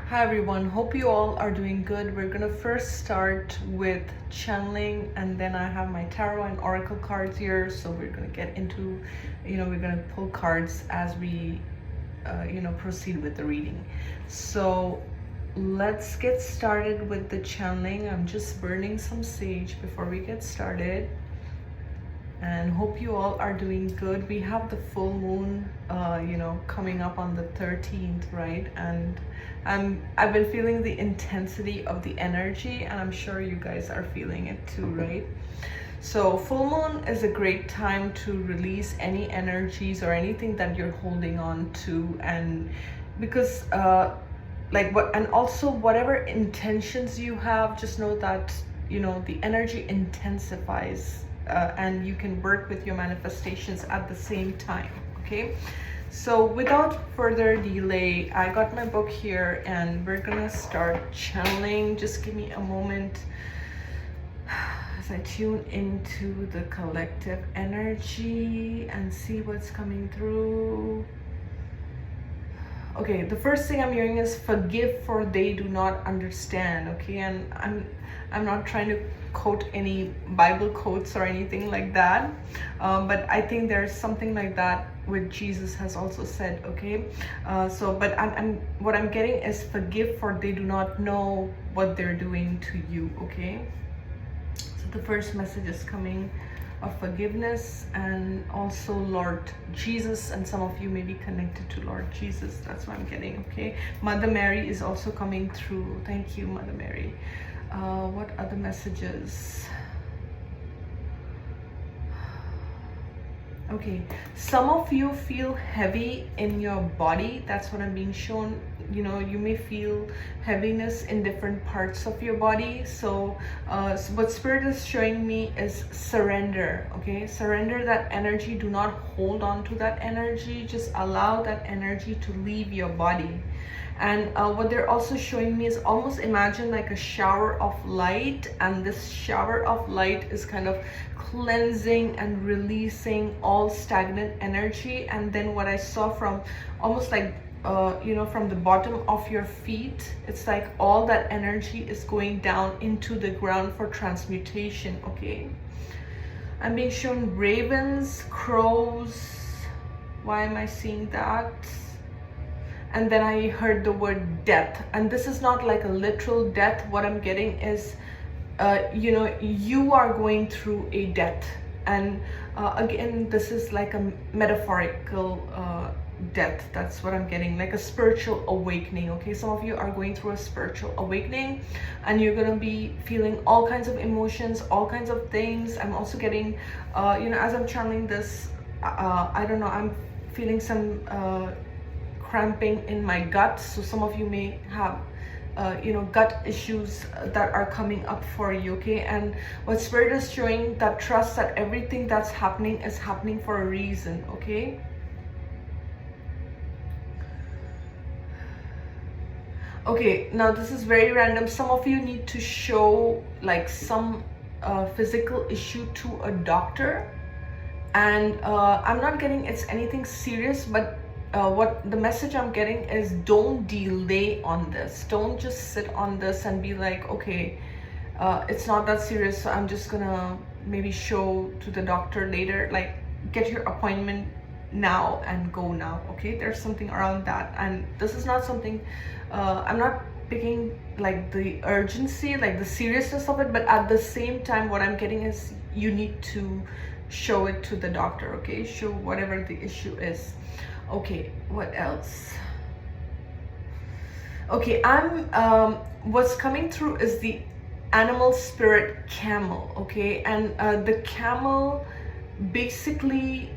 Hi everyone, hope you all are doing good. We're gonna first start with channeling, and then I have my tarot and oracle cards here. So we're gonna get into, we're gonna pull cards as we, proceed with the reading. So let's get started with the channeling. I'm just burning some sage before we get started. And hope you all are doing good. We have the full moon coming up on the 13th, right? And I've been feeling the intensity of the energy, and I'm sure you guys are feeling it too, right? So full moon is a great time to release any energies or anything that you're holding on to, and because and also whatever intentions you have, just know that the energy intensifies, and you can work with your manifestations at the same time. Okay, so without further delay, I got my book here and we're gonna start channeling. Just give me a moment as I tune into the collective energy and see what's coming through. Okay, the first thing I'm hearing is forgive for they do not understand. Okay, and I'm not trying to quote any Bible quotes or anything like that, but I think there's something like that what Jesus has also said. Okay, but what I'm getting is forgive for they do not know what they're doing to you. Okay, so the first message is coming of forgiveness, and also Lord Jesus, and some of you may be connected to Lord Jesus. That's what I'm getting. Okay, Mother Mary is also coming through. Thank you, Mother Mary. What other messages? Okay, some of you feel heavy in your body. That's what I'm being shown. You may feel heaviness in different parts of your body. So what Spirit is showing me is surrender. Okay, surrender that energy. Do not hold on to that energy. Just allow that energy to leave your body. And what they're also showing me is almost imagine like a shower of light, and this shower of light is kind of cleansing and releasing all stagnant energy. And then what I saw from almost like from the bottom of your feet, it's like all that energy is going down into the ground for transmutation. Okay, I'm being shown ravens, crows. Why am I seeing that? And then I heard the word death, and this is not like a literal death. What I'm getting is you are going through a death, and again, this is like a metaphorical death. That's what I'm getting, like a spiritual awakening. Okay, some of you are going through a spiritual awakening, and you're gonna be feeling all kinds of emotions, all kinds of things. I'm also getting as I'm channeling this, I don't know, I'm feeling some cramping in my gut. So some of you may have gut issues that are coming up for you. Okay, and what Spirit is showing, that trust that everything that's happening is happening for a reason. Okay, okay, now this is very random. Some of you need to show like some physical issue to a doctor, and I'm not getting it's anything serious, but what the message I'm getting is don't delay on this. Don't just sit on this and be like, okay, it's not that serious, so I'm just gonna maybe show to the doctor later. Like, get your appointment now and go now. Okay, there's something around that, and this is not something I'm not picking like the urgency, like the seriousness of it, but at the same time what I'm getting is you need to show it to the doctor. Okay, show whatever the issue is. Okay, what else? Okay, what's coming through is the animal spirit camel. Okay, and the camel basically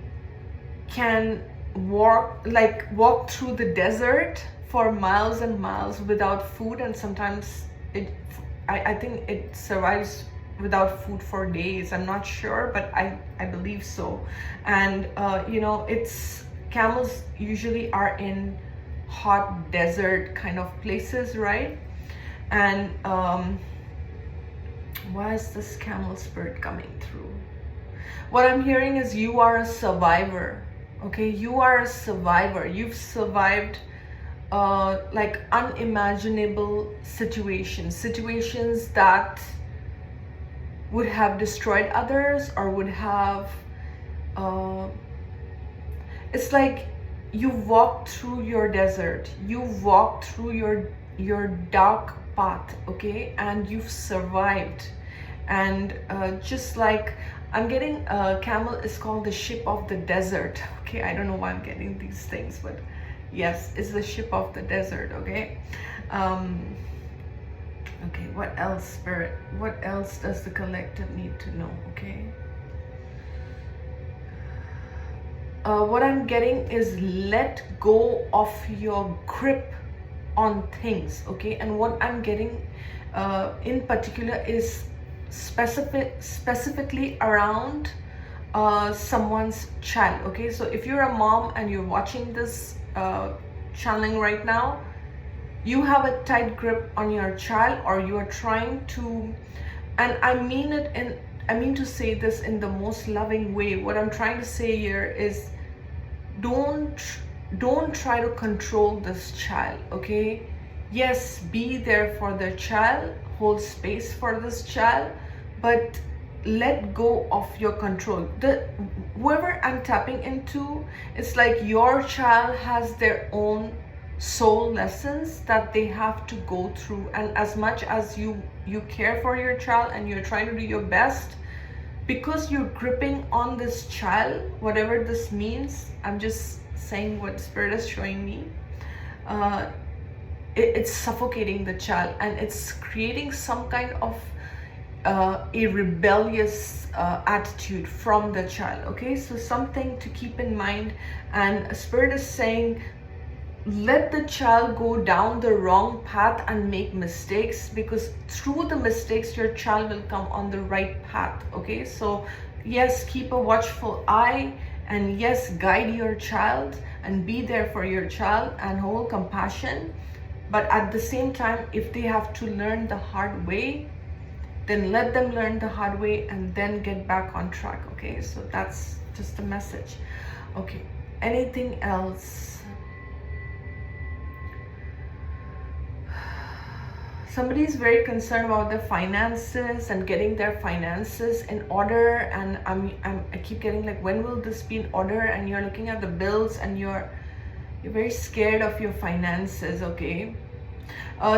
can walk through the desert for miles and miles without food, and sometimes I think it survives without food for days. I'm not sure, but I believe so. And it's camels usually are in hot desert kind of places, right? And why is this camel spirit coming through? What I'm hearing is you are a survivor. Okay, you are a survivor. You've survived like unimaginable situations that would have destroyed others, or would have uh, it's like you walked through your desert, you walked through your dark path, okay, and you've survived. And just like I'm getting, camel is called the ship of the desert, okay. I don't know why I'm getting these things, but yes, it's the ship of the desert, okay. Okay, what else, Spirit? What else does the collective need to know, okay? What I'm getting is let go of your grip on things, okay? And what I'm getting in particular is specifically around someone's child, okay? So if you're a mom and you're watching this channeling right now, you have a tight grip on your child, or you are trying to, and I mean to say this in the most loving way. What I'm trying to say here is don't try to control this child, okay? Yes, be there for the child, hold space for this child, but let go of your control. Whoever I'm tapping into, it's like your child has their own soul lessons that they have to go through, and as much as you care for your child and you're trying to do your best, because you're gripping on this child, whatever this means, I'm just saying what Spirit is showing me, it's suffocating the child, and it's creating some kind of a rebellious attitude from the child, okay? So something to keep in mind. And Spirit is saying, let the child go down the wrong path and make mistakes, because through the mistakes your child will come on the right path, okay? So yes, keep a watchful eye, and yes, guide your child and be there for your child and hold compassion. But at the same time, if they have to learn the hard way, then let them learn the hard way and then get back on track, okay? So that's just a message. Okay, anything else? Somebody is very concerned about their finances and getting their finances in order, and I keep getting like, when will this be in order? And you're looking at the bills and you're very scared of your finances, okay?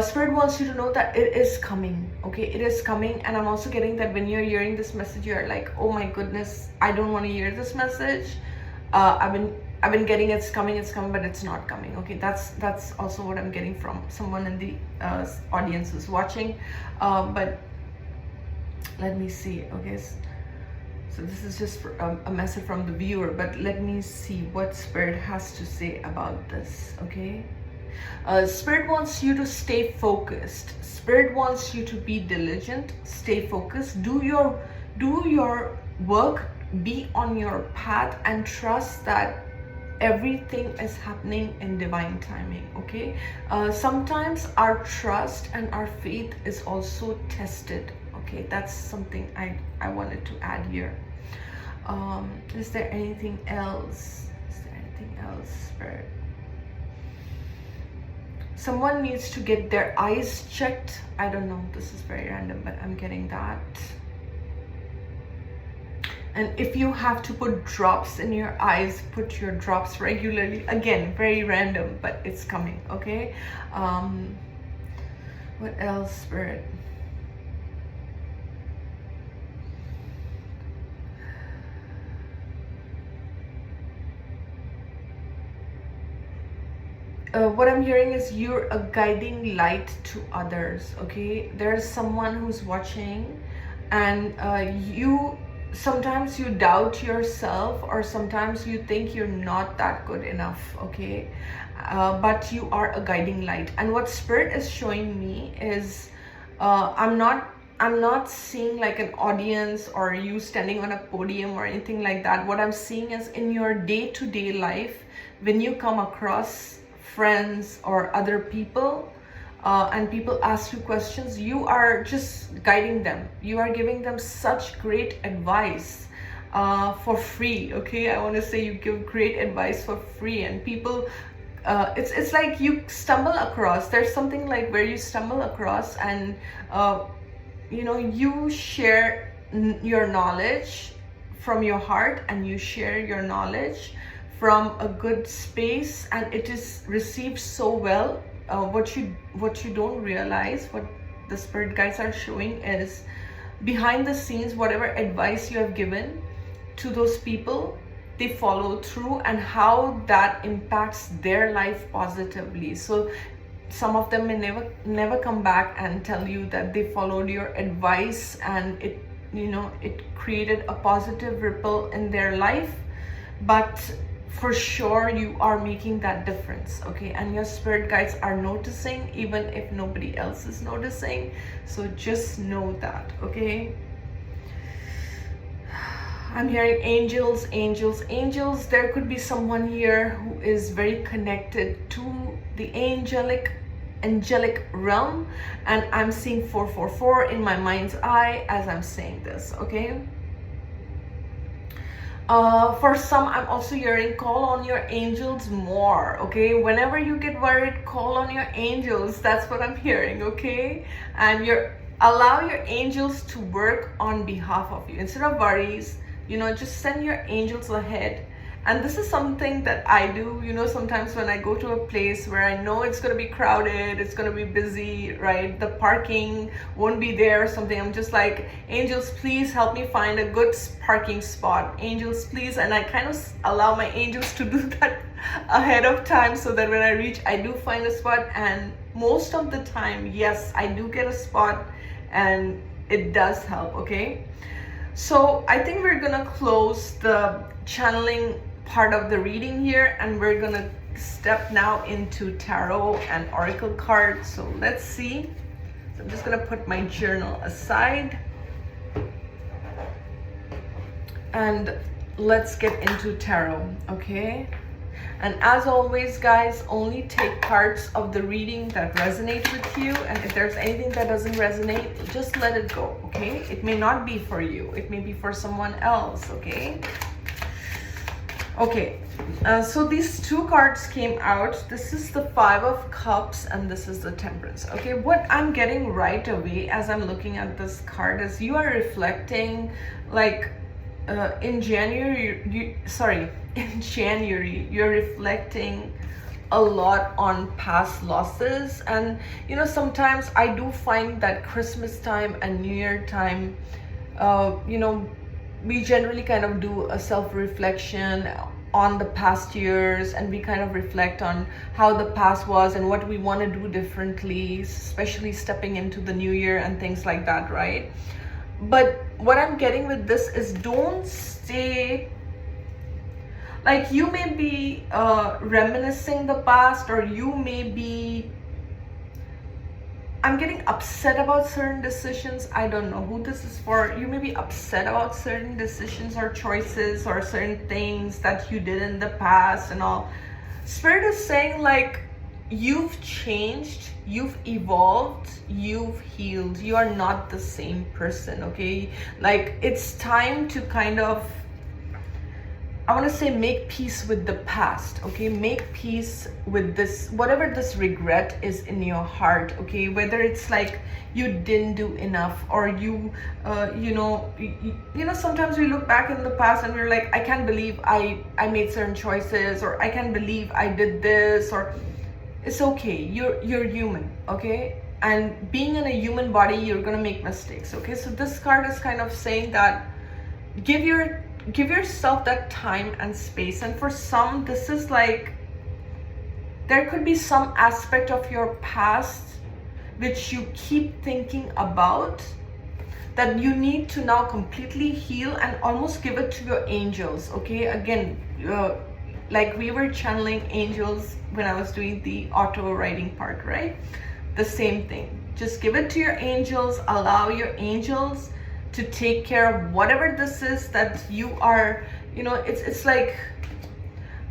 Spirit wants you to know that it is coming, okay? It is coming. And I'm also getting that when you're hearing this message, you're like, oh my goodness, I don't want to hear this message. I've been getting it's coming, but it's not coming, okay? That's also what I'm getting from someone in the audience who's watching. But let me see, okay? So this is just a message from the viewer, but let me see what Spirit has to say about this, okay? Spirit wants you to stay focused. Spirit wants you to be diligent, stay focused, do your work, be on your path, and trust that everything is happening in divine timing, okay? Sometimes our trust and our faith is also tested, okay? That's something I wanted to add here. Is there anything else? Spirit? Someone needs to get their eyes checked. I don't know, this is very random, but I'm getting that. And if you have to put drops in your eyes, put your drops regularly. Again, very random, but it's coming, okay? What else, Spirit? What I'm hearing is you're a guiding light to others, okay? There's someone who's watching, and sometimes you doubt yourself, or sometimes you think you're not that good enough, okay? But you are a guiding light. And what Spirit is showing me is, I'm not seeing like an audience or you standing on a podium or anything like that. What I'm seeing is in your day-to-day life, when you come across friends or other people, and people ask you questions, you are just guiding them. You are giving them such great advice for free, okay? I want to say you give great advice for free, and people it's like you stumble across, there's something like where you stumble across, and you share your knowledge from your heart, and you share your knowledge from a good space, and it is received so well. What you don't realize, what the spirit guides are showing, is behind the scenes, whatever advice you have given to those people, they follow through, and how that impacts their life positively. So some of them may never come back and tell you that they followed your advice and it created a positive ripple in their life, but for sure you are making that difference, okay? And your spirit guides are noticing, even if nobody else is noticing. So just know that, okay? I'm hearing angels, angels, angels. There could be someone here who is very connected to the angelic realm, and I'm seeing 444 in my mind's eye as I'm saying this, okay? For some, I'm also hearing call on your angels more, okay? Whenever you get worried, call on your angels. That's what I'm hearing, okay? And allow your angels to work on behalf of you. Instead of worries, just send your angels ahead. And this is something that I do, sometimes when I go to a place where I know it's going to be crowded, it's going to be busy, right? The parking won't be there or something. I'm just like, angels, please help me find a good parking spot. Angels, please. And I kind of allow my angels to do that ahead of time, so that when I reach, I do find a spot. And most of the time, yes, I do get a spot, and it does help, okay? So I think we're gonna close the channeling part of the reading here, and we're gonna step now into tarot and oracle cards. So let's see. So I'm just gonna put my journal aside, and let's get into tarot, okay? And as always, guys, only take parts of the reading that resonate with you. And if there's anything that doesn't resonate, just let it go, okay? It may not be for you. It may be for someone else, okay? Okay, so these two cards came out. This is the Five of Cups, and this is the Temperance. Okay, what I'm getting right away as I'm looking at this card is you are reflecting, like, in January, you're reflecting a lot on past losses. And sometimes I do find that Christmas time and New Year time, we generally kind of do a self-reflection on the past years, and we kind of reflect on how the past was and what we want to do differently, especially stepping into the new year and things like that, right? But what I'm getting with this is, don't stay, like, you may be reminiscing the past, or you may be, I'm getting upset about certain decisions. I don't know who this is for. You may be upset about certain decisions or choices or certain things that you did in the past and all. Spirit is saying, like, you've changed, you've evolved, you've healed. You are not the same person, okay? Like, it's time to kind of, I want to say, make peace with the past, okay? Make peace with this, whatever this regret is in your heart, okay? Whether it's like you didn't do enough, or sometimes we look back in the past and we're like, I can't believe I made certain choices, or I can't believe I did this, or it's okay. You're human, okay? And being in a human body, you're gonna make mistakes, okay? So this card is kind of saying that give yourself that time and space. And for some, this is like, there could be some aspect of your past which you keep thinking about, that you need to now completely heal and almost give it to your angels, okay? Again, like we were channeling angels when I was doing the auto writing part, right? The same thing. Just give it to your angels, allow your angels to take care of whatever this is that you are, it's like,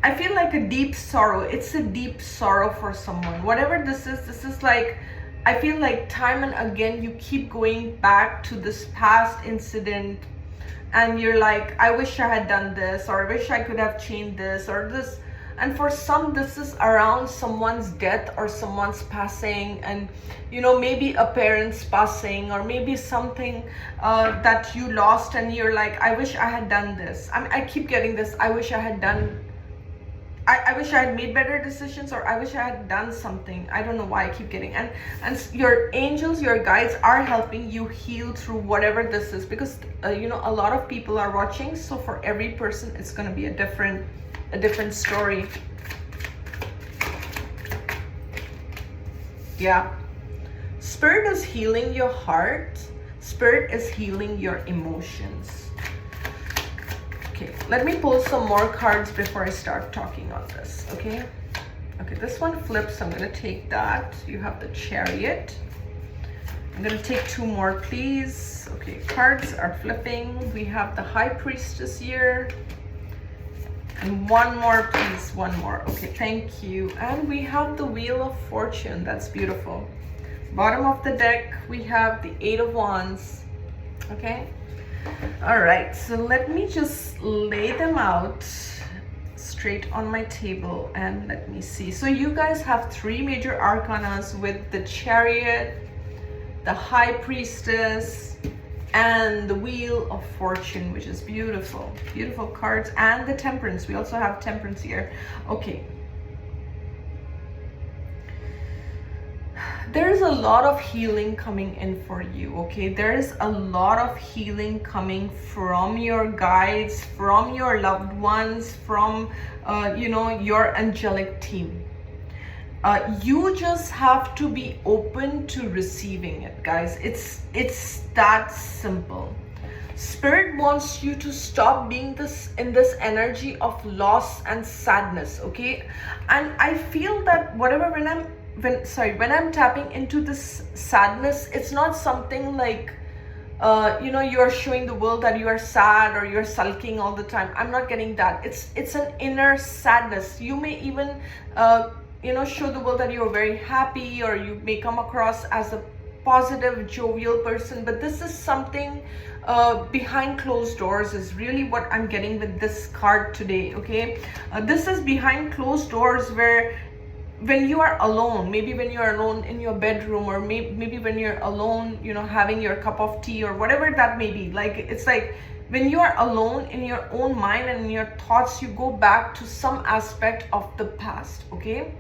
I feel like a deep sorrow. It's a deep sorrow for someone. Whatever this is like, I feel like time and again, you keep going back to this past incident, and you're like, I wish I had done this, or I wish I could have changed this or this. And for some, this is around someone's death or someone's passing, and maybe a parent's passing, or maybe something that you lost and you're like, I wish I had done this. I keep getting this, I wish I had done, I wish I had made better decisions, or I wish I had done something. I don't know why I keep getting, and your angels, your guides are helping you heal through whatever this is, because a lot of people are watching, so for every person it's going to be a different story. Yeah, Spirit is healing your heart. Spirit is healing your emotions. Okay, let me pull some more cards before I start talking on this, okay? Okay, this one flips, I'm going to take that. You have the Chariot. I'm going to take two more, please. Okay, cards are flipping. We have the High Priestess here. And one more, please, one more. Okay, thank you. And we have the Wheel of Fortune. That's beautiful. Bottom of the deck, we have the Eight of Wands. Okay. All right, so let me just lay them out straight on my table and let me see. So you guys have three major arcanas with the Chariot, the High Priestess, and the Wheel of Fortune, which is beautiful. Beautiful cards. And the Temperance. We also have Temperance here. Okay. There's a lot of healing coming in for you, okay? There's a lot of healing coming from your guides, from your loved ones, from, your angelic team. You just have to be open to receiving it, guys. It's that simple. Spirit wants you to stop being in this energy of loss and sadness, okay? And I feel that when I'm tapping into this sadness, it's not something like you are showing the world that you are sad or you're sulking all the time. I'm not getting that. It's an inner sadness. You may even show the world that you're very happy, or you may come across as a positive, jovial person, but this is something behind closed doors is really what I'm getting with this card today, okay? This is behind closed doors, where when you are alone, maybe when you are alone in your bedroom, or maybe when you're alone, having your cup of tea or whatever that may be, like, it's like when you are alone in your own mind and in your thoughts, you go back to some aspect of the past, okay?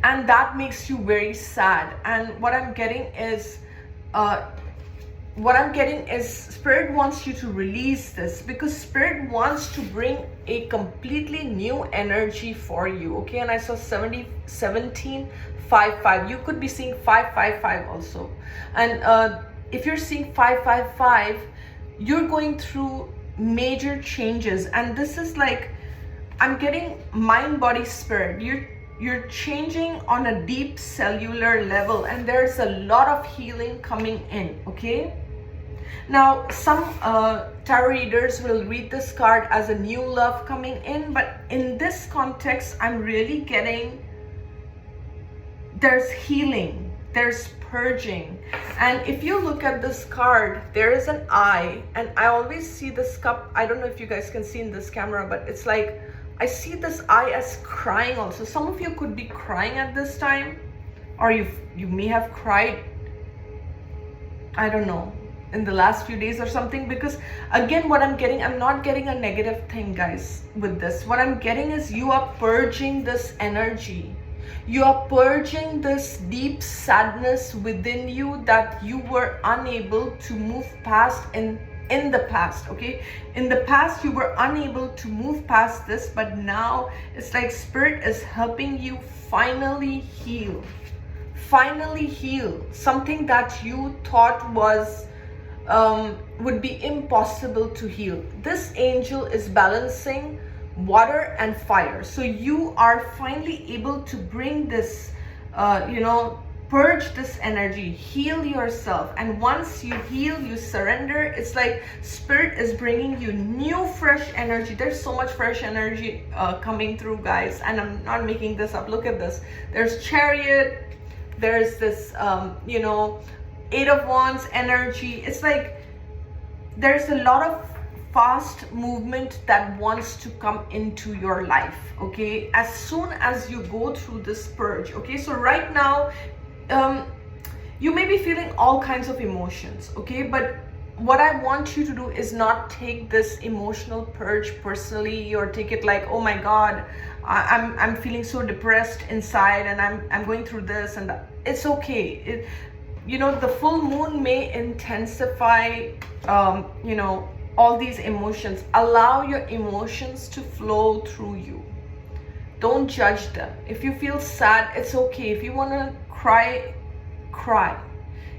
And that makes you very sad. And what I'm getting is Spirit wants you to release this, because Spirit wants to bring a completely new energy for you, okay? And I saw 1755. You could be seeing 555 also. And if you're seeing 555, you're going through major changes. And this is like, I'm getting mind, body, spirit. You're changing on a deep cellular level, and there's a lot of healing coming in, okay? Now, some tarot readers will read this card as a new love coming in, but in this context, I'm really getting there's healing, there's purging. And if you look at this card, there is an eye, and I always see this cup. I don't know if you guys can see in this camera, but it's like, I see this eye as crying also. Some of you could be crying at this time, or you may have cried, I don't know, in the last few days or something. Because again, what I'm getting, I'm not getting a negative thing, guys, with this. What I'm getting is you are purging this energy. You are purging this deep sadness within you that you were unable to move past in the past, okay? In the past, you were unable to move past this, but now it's like Spirit is helping you finally heal something that you thought was would be impossible to heal. This angel is balancing water and fire, so you are finally able to bring this purge this energy, heal yourself. And once you heal, you surrender, it's like Spirit is bringing you new fresh energy. There's so much fresh energy coming through, guys, and I'm not making this up. Look at this. There's Chariot, there's this Eight of Wands energy. It's like there's a lot of fast movement that wants to come into your life, okay, as soon as you go through this purge. Okay, so right now you may be feeling all kinds of emotions, okay, but what I want you to do is not take this emotional purge personally, or take it like, oh my god, I'm feeling so depressed inside and I'm going through this and that. It's okay. The full moon may intensify all these emotions. Allow your emotions to flow through you. Don't judge them. If you feel sad, it's okay. If you want to cry, cry.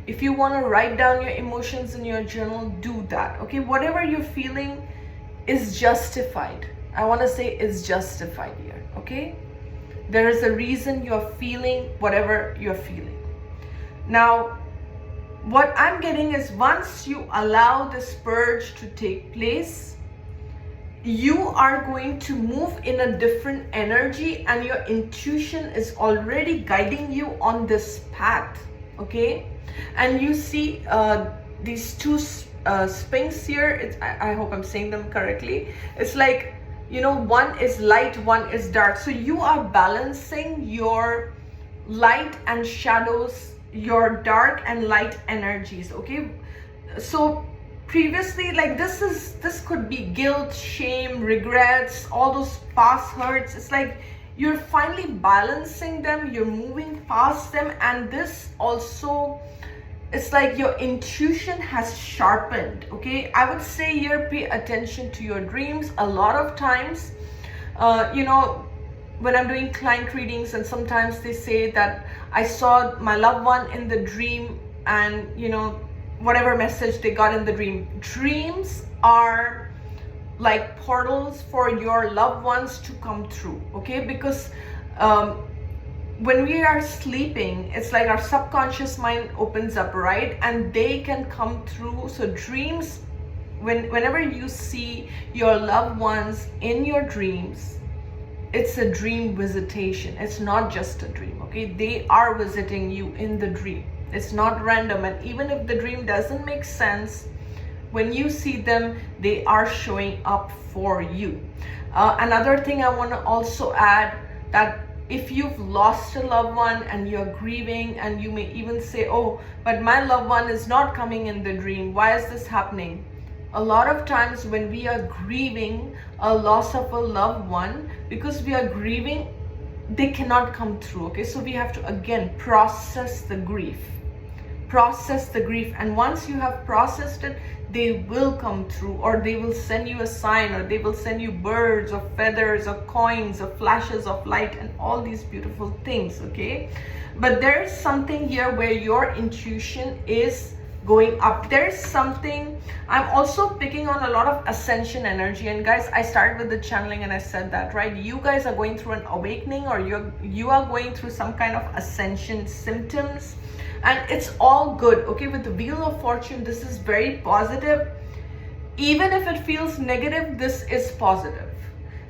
If you want to write down your emotions in your journal, do that. Okay, whatever you're feeling is justified. I want to say it's justified here. Okay, there is a reason you're feeling whatever you're feeling. Now, what I'm getting is, once you allow this purge to take place, you are going to move in a different energy, and your intuition is already guiding you on this path. Okay, and you see these two sphinx here. I hope I'm saying them correctly. It's like, one is light, one is dark. So you are balancing your light and shadows, your dark and light energies. Okay, so previously, like, this could be guilt, shame, regrets, all those past hurts. It's like you're finally balancing them, you're moving past them, and this also, it's like your intuition has sharpened. Okay, I would say here, pay attention to your dreams. A lot of times, when I'm doing client readings, and sometimes they say that I saw my loved one in the dream, and whatever message they got in the dream. Dreams are like portals for your loved ones to come through. Okay, because when we are sleeping, it's like our subconscious mind opens up, right? And they can come through. So dreams, whenever you see your loved ones in your dreams, it's a dream visitation. It's not just a dream. Okay, they are visiting you in the dream. It's not random. And even if the dream doesn't make sense, when you see them, they are showing up for you. Another thing I want to also add, that if you've lost a loved one and you're grieving, and you may even say, oh, but my loved one is not coming in the dream, why is this happening? A lot of times when we are grieving a loss of a loved one, because we are grieving, they cannot come through. Okay, so we have to again process the grief. And once you have processed it, they will come through, or they will send you a sign, or they will send you birds or feathers or coins or flashes of light and all these beautiful things. Okay, but there's something here where your intuition is going up. There's something, I'm also picking on a lot of ascension energy. And guys, I started with the channeling and I said that, right? You guys are going through an awakening, or you are going through some kind of ascension symptoms, and it's all good. Okay, with the Wheel of Fortune, this is very positive. Even if it feels negative, this is positive.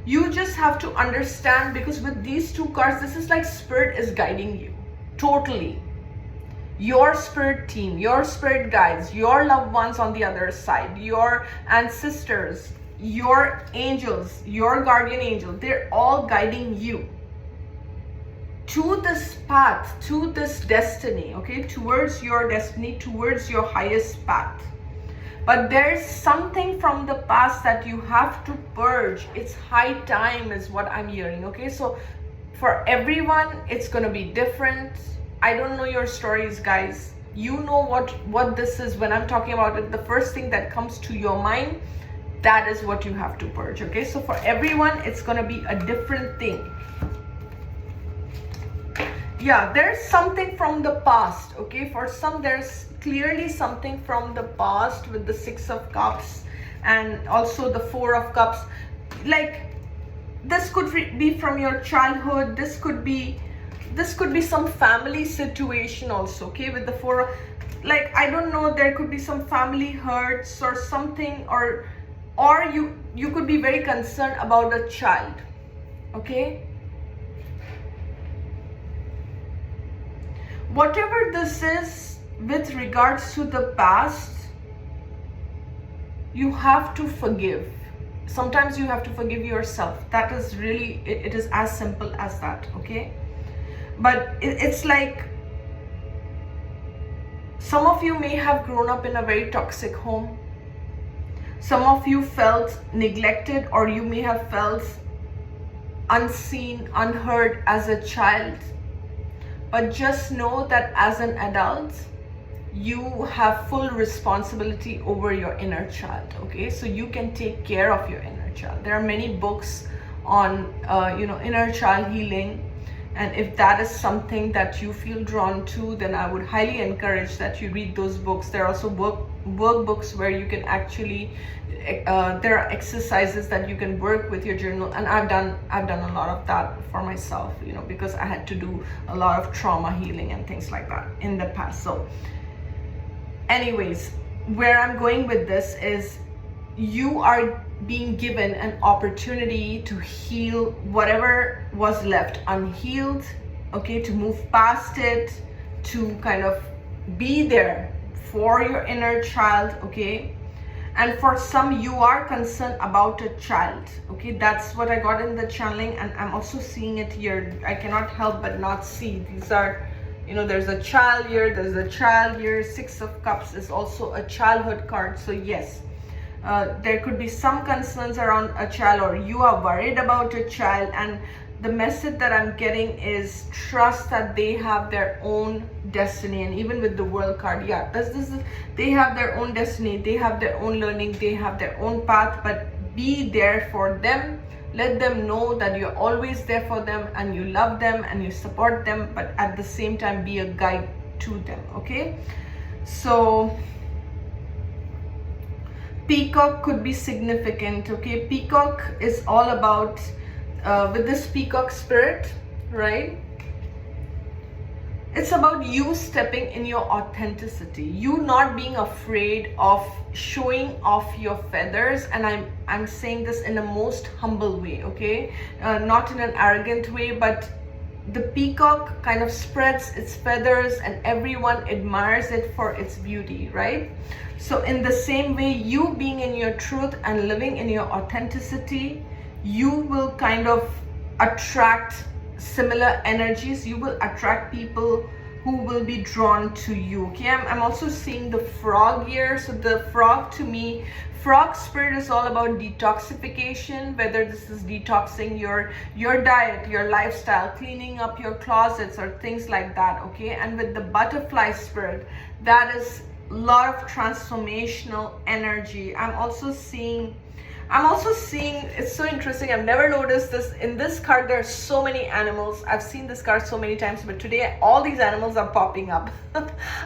You just have to understand, because with these two cards, this is like spirit is guiding you totally. Your spirit team, your spirit guides, your loved ones on the other side, your ancestors, your angels, your guardian angel, they're all guiding you to this path, to this destiny, okay, towards your destiny, towards your highest path. But there's something from the past that you have to purge. It's high time is what I'm hearing. Okay, so for everyone, it's going to be different. I don't know your stories, guys. You know what this is. When I'm talking about it, the first thing that comes to your mind, that is what you have to purge. Okay, so for everyone, it's going to be a different thing. Yeah, there's something from the past. Okay, for some, there's clearly something from the past with the Six of Cups and also the Four of Cups. Like, this could be from your childhood. This could be some family situation also. Okay, with the Four, like, I don't know, there could be some family hurts or something, or you could be very concerned about a child. Okay, whatever this is with regards to the past, you have to forgive. Sometimes you have to forgive yourself. That is really, it is as simple as that, okay? But it's like, some of you may have grown up in a very toxic home. Some of you felt neglected, or you may have felt unseen, unheard as a child. But just know that as an adult, you have full responsibility over your inner child, okay? So you can take care of your inner child. There are many books on inner child healing, and if that is something that you feel drawn to, then I would highly encourage that you read those books. There are also workbooks where you can actually there are exercises that you can work with your journal, and I've done a lot of that for myself, because I had to do a lot of trauma healing and things like that in the past. So anyways, where I'm going with this is, you are being given an opportunity to heal whatever was left unhealed, okay? To move past it, to kind of be there for your inner child, okay? And for some, you are concerned about a child, okay? That's what I got in the channeling, and I'm also seeing it here. I cannot help but not see. These are, there's a child here, there's a child here. Six of Cups is also a childhood card. So yes, there could be some concerns around a child, or you are worried about a child. And the message that I'm getting is, trust that they have their own destiny. And even with the World card, yeah, they have their own destiny, they have their own learning, they have their own path. But be there for them. Let them know that you're always there for them, and you love them and you support them, but at the same time be a guide to them, okay? So Peacock could be significant, okay? Peacock is all about, with this Peacock spirit, right? It's about you stepping in your authenticity, you not being afraid of showing off your feathers. And I'm saying this in a most humble way, okay? Not in an arrogant way, but the peacock kind of spreads its feathers and everyone admires it for its beauty, right? So in the same way, you being in your truth and living in your authenticity, you will kind of attract similar energies. You will attract people who will be drawn to you, okay? I'm also seeing the frog here. So the frog, to me, frog spirit is all about detoxification, whether this is detoxing your diet, your lifestyle, cleaning up your closets or things like that, okay? And with the butterfly spirit, that is a lot of transformational energy. I'm also seeing, it's so interesting, I've never noticed this. In this card, there are so many animals. I've seen this card so many times, but today all these animals are popping up.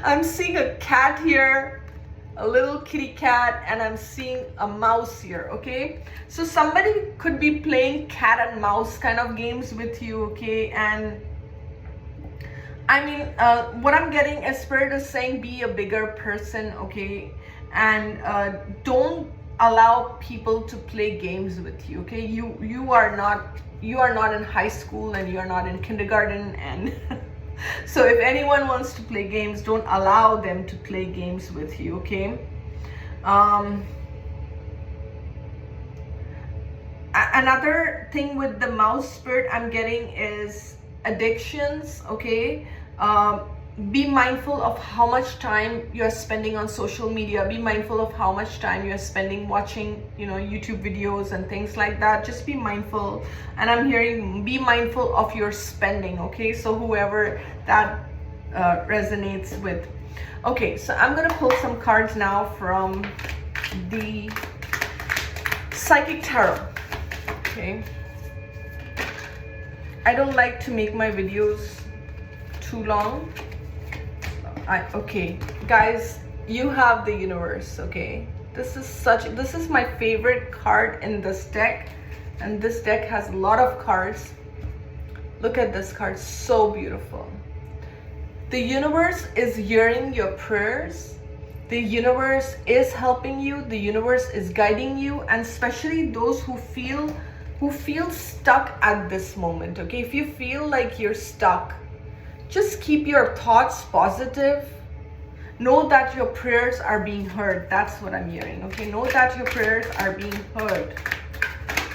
I'm seeing a cat here, a little kitty cat, and I'm seeing a mouse here, okay? So somebody could be playing cat and mouse kind of games with you, okay? And I mean, what I'm getting is Spirit is saying, be a bigger person, okay? And don't allow people to play games with you, okay? You are not in high school, and you are not in kindergarten, and so if anyone wants to play games, don't allow them to play games with you, okay? Another thing with the mouse spirit I'm getting is addictions, okay? Be mindful of how much time you're spending on social media. Be mindful of how much time you're spending watching, YouTube videos and things like that. Just be mindful. And I'm hearing, be mindful of your spending, okay? So whoever that resonates with. Okay, so I'm gonna pull some cards now from the Psychic Tarot, okay? I don't like to make my videos too long. Okay, guys, you have the universe, okay? This is my favorite card in this deck, and this deck has a lot of cards. Look at this card, so beautiful. The universe is hearing your prayers. The universe is helping you. The universe is guiding you, and especially those who feel stuck at this moment, okay? If you feel like you're stuck, just keep your thoughts positive. Know that your prayers are being heard. That's what I'm hearing. Okay, know that your prayers are being heard.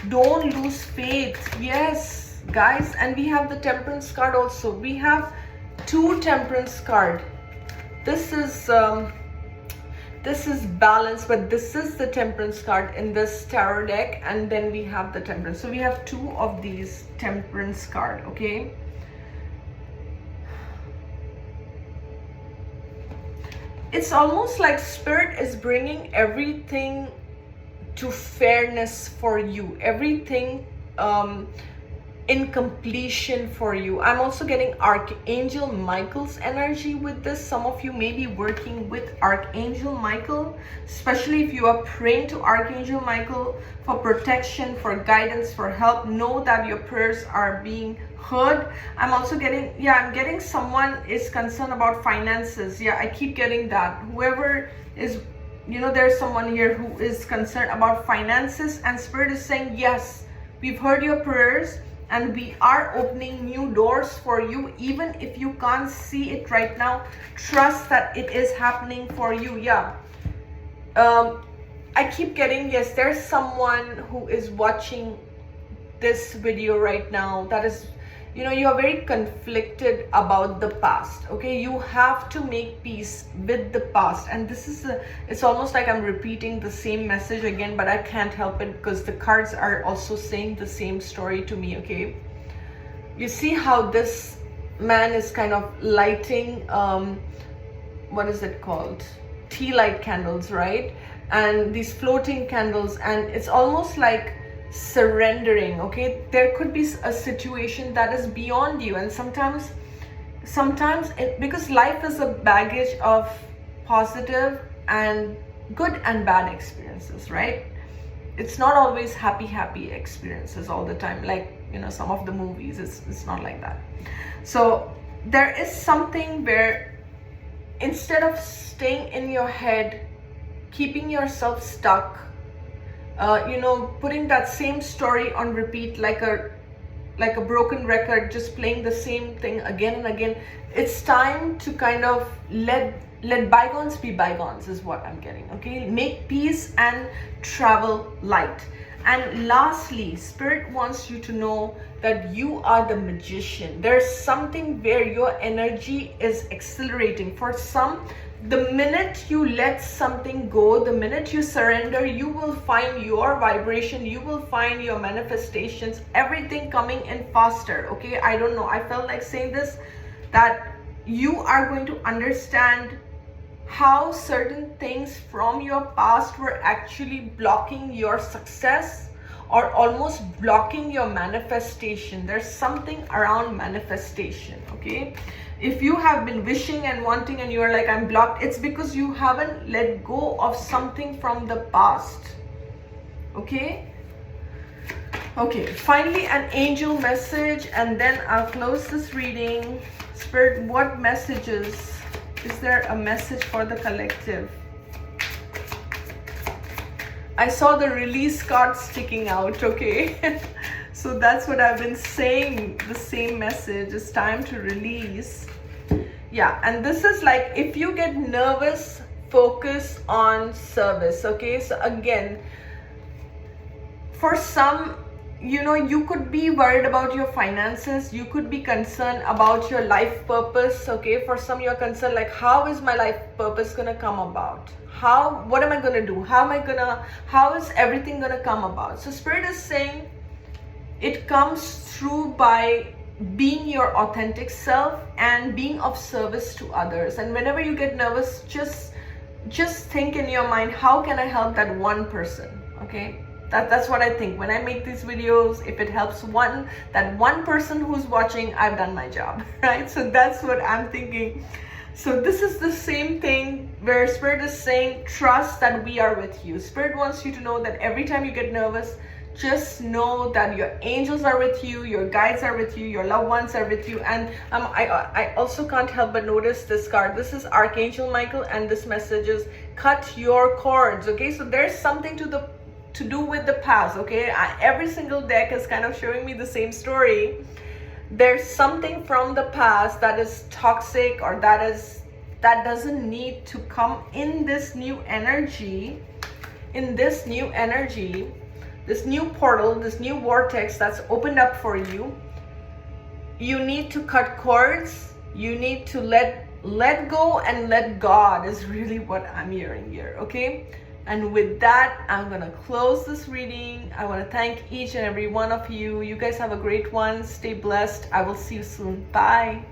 Don't lose faith. Yes, guys. And we have the Temperance card also. We have 2 Temperance card. This is balance, but this is the Temperance card in this tarot deck, and then we have the Temperance. So we have 2 of these Temperance card. Okay, it's almost like Spirit is bringing everything to fairness for you, everything in completion for you. I'm also getting Archangel Michael's energy with this. Some of you may be working with Archangel Michael, especially if you are praying to Archangel Michael for protection, for guidance, for help. Know that your prayers are being heard. I'm also getting, I'm getting someone is concerned about finances. I keep getting that. Whoever is, there's someone here who is concerned about finances, and Spirit is saying, yes, we've heard your prayers, and we are opening new doors for you. Even if you can't see it right now, trust that it is happening for you. I keep getting, yes, there's someone who is watching this video right now that is, you are very conflicted about the past. Okay, you have to make peace with the past, and this is it's almost like I'm repeating the same message again, but I can't help it because the cards are also saying the same story to me. Okay, you see how this man is kind of lighting what is it called, tea light candles, right? And these floating candles, and it's almost like surrendering. Okay, there could be a situation that is beyond you, and sometimes because life is a baggage of positive and good and bad experiences, right? It's not always happy experiences all the time, like some of the movies. It's not like that. So there is something where instead of staying in your head, keeping yourself stuck, putting that same story on repeat like a broken record, just playing the same thing again and again. It's time to kind of let bygones be bygones is what I'm getting. Okay, make peace and travel light. And lastly, Spirit wants you to know that you are the magician. There's something where your energy is accelerating. For some, the minute you let something go, the minute you surrender, you will find your vibration, you will find your manifestations, everything coming in faster. Okay, I don't know, I felt like saying this, that you are going to understand how certain things from your past were actually blocking your success or almost blocking your manifestation. There's something around manifestation. Okay, if you have been wishing and wanting and you are like, I'm blocked, it's because you haven't let go of something from the past. Okay, finally an angel message, and then I'll close this reading. Spirit, what messages is there? A message for the collective? I saw the release card sticking out. Okay, so that's what I've been saying, the same message. It's time to release. And this is like, if you get nervous, focus on service. Okay, so again, for some, you could be worried about your finances, you could be concerned about your life purpose. Okay, for some, you're concerned like, how is my life purpose gonna come about? What am I gonna do? How is everything gonna come about? So Spirit is saying it comes through by being your authentic self and being of service to others. And whenever you get nervous, just think in your mind, how can I help that one person? Okay, that's what I think when I make these videos. If it helps that one person who's watching, I've done my job, right? So that's what I'm thinking. So this is the same thing where Spirit is saying, trust that we are with you. Spirit wants you to know that every time you get nervous, just know that your angels are with you, your guides are with you, your loved ones are with you. And I also can't help but notice this card. This is Archangel Michael, and this message is cut your cords. Okay, so there's something to do with the past. Okay, every single deck is kind of showing me the same story. There's something from the past that is toxic, or that is that doesn't need to come in this new energy, this new portal, this new vortex that's opened up for you. You need to cut cords. You need to let go and let God is really what I'm hearing here, okay? And with that, I'm gonna close this reading. I want to thank each and every one of you. You guys have a great one. Stay blessed. I will see you soon. Bye.